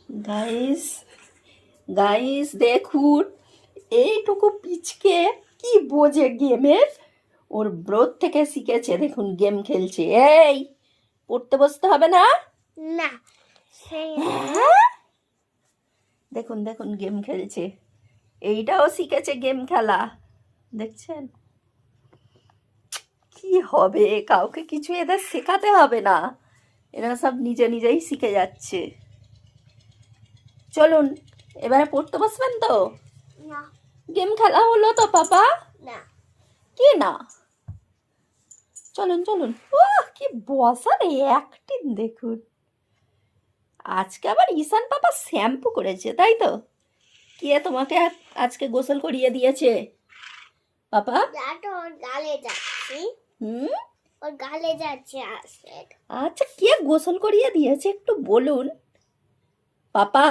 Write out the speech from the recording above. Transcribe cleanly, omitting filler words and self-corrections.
Guys guys দেখুন, এইটুকু পিচকে কি বোঝে গেমের। ওর ব্রোথ থেকে শিখেছে, দেখুন গেম খেলছে। এই পড়তে বসতে হবে না। না হ্যাঁ? দেখুন দেখুন গেম খেলছে, এইটাও শিখেছে গেম খেলা। দেখছেন কি হবে, কাউকে কিছু এদের শেখাতে হবে না, এরা সব নিজে নিজেই শিখে যাচ্ছে। চলুন এবারে পড়তে বসবেন তো। না গেম খেলা হলো তো পাপা। না কি না, চলুন চলুন। ও কি বসার অ্যাক্টিং দেখুন। আজকে আবার ঈশান পাপা শ্যাম্পু করেছে তাই তো? কে তোমাকে আজকে গোসল করিয়ে দিয়েছে পাপা? যাটা ওর গালে যাচ্ছি, হুম, ওর গালে যাচ্ছে আসলে। আচ্ছা কে গোসল করিয়ে দিয়েছে একটু বলুন পাপা।